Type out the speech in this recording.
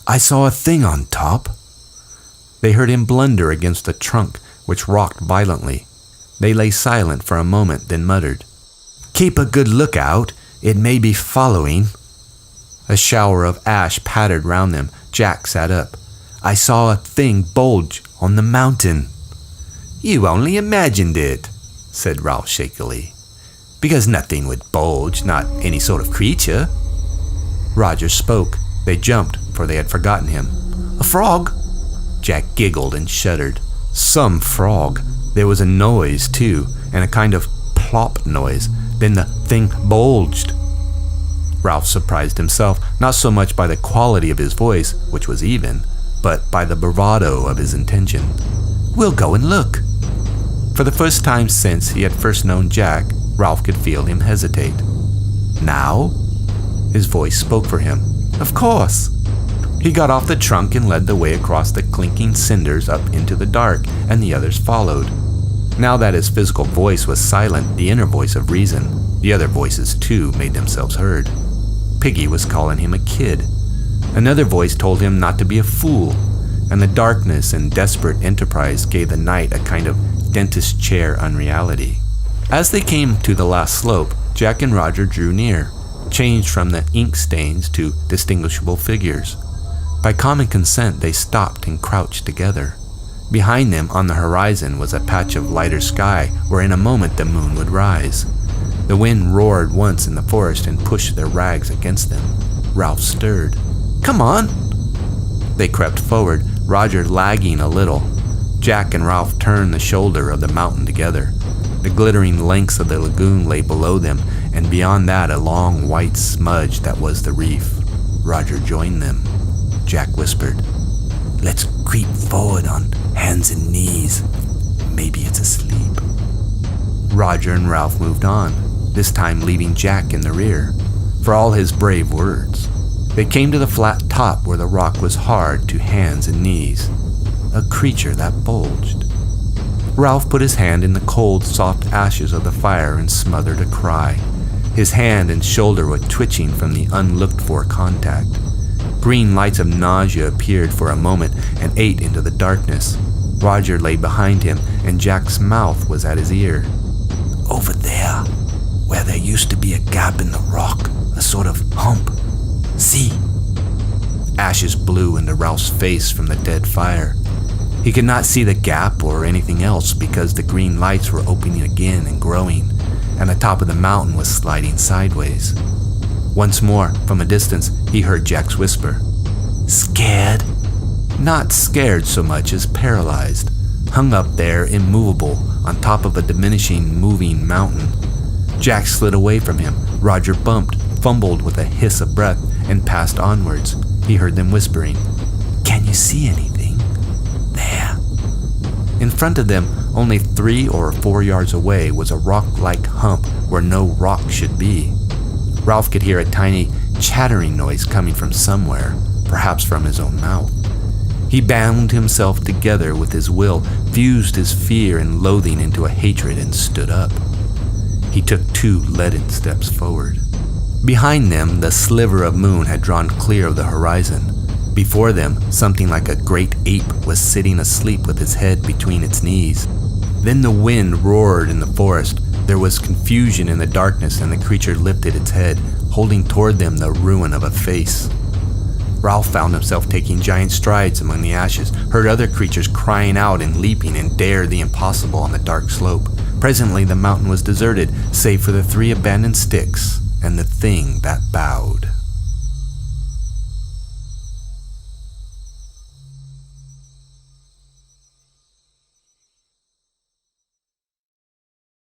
I saw a thing on top." They heard him blunder against a trunk which rocked violently. They lay silent for a moment, then muttered, "Keep a good lookout. It may be following." A shower of ash pattered round them. Jack sat up. "I saw a thing bulge on the mountain." "You only imagined it," said Ralph shakily. "Because nothing would bulge, not any sort of creature." Roger spoke. They jumped, for they had forgotten him. "A frog?" Jack giggled and shuddered. Some frog. There was a noise, too, and a kind of plop noise. Then the thing bulged. Ralph surprised himself, not so much by the quality of his voice, which was even, but by the bravado of his intention. "We'll go and look." For the first time since he had first known Jack, Ralph could feel him hesitate. "Now?" His voice spoke for him. "Of course." He got off the trunk and led the way across the clinking cinders up into the dark, and the others followed. Now that his physical voice was silent, the inner voice of reason, the other voices too made themselves heard. Piggy was calling him a kid. Another voice told him not to be a fool, and the darkness and desperate enterprise gave the night a kind of dentist chair unreality. As they came to the last slope, Jack and Roger drew near, changed from the ink stains to distinguishable figures. By common consent, they stopped and crouched together. Behind them, on the horizon, was a patch of lighter sky where in a moment the moon would rise. The wind roared once in the forest and pushed their rags against them. Ralph stirred. "Come on!" They crept forward, Roger lagging a little. Jack and Ralph turned the shoulder of the mountain together. The glittering lengths of the lagoon lay below them, and beyond that a long white smudge that was the reef. Roger joined them. Jack whispered, "Let's creep forward on hands and knees. Maybe it's asleep." Roger and Ralph moved on, this time leaving Jack in the rear, for all his brave words. They came to the flat top where the rock was hard to hands and knees. A creature that bulged. Ralph put his hand in the cold, soft ashes of the fire and smothered a cry. His hand and shoulder were twitching from the unlooked-for contact. Green lights of nausea appeared for a moment and ate into the darkness. Roger lay behind him, and Jack's mouth was at his ear. "Over there, where there used to be a gap in the rock, a sort of hump. See?" Ashes blew into Ralph's face from the dead fire. He could not see the gap or anything else because the green lights were opening again and growing, and the top of the mountain was sliding sideways. Once more, from a distance, he heard Jack's whisper. "Scared?" Not scared so much as paralyzed, hung up there immovable on top of a diminishing, moving mountain. Jack slid away from him. Roger bumped, fumbled with a hiss of breath, and passed onwards. He heard them whispering, "Can you see anything?" "There." In front of them, only 3 or 4 yards away, was a rock-like hump where no rock should be. Ralph could hear a tiny chattering noise coming from somewhere, perhaps from his own mouth. He bound himself together with his will, fused his fear and loathing into a hatred, and stood up. He took 2 leaden steps forward. Behind them, the sliver of moon had drawn clear of the horizon. Before them, something like a great ape was sitting asleep with its head between its knees. Then the wind roared in the forest. There was confusion in the darkness, and the creature lifted its head, holding toward them the ruin of a face. Ralph found himself taking giant strides among the ashes, heard other creatures crying out and leaping, and dared the impossible on the dark slope. Presently the mountain was deserted, save for the 3 abandoned sticks and the thing that bowed.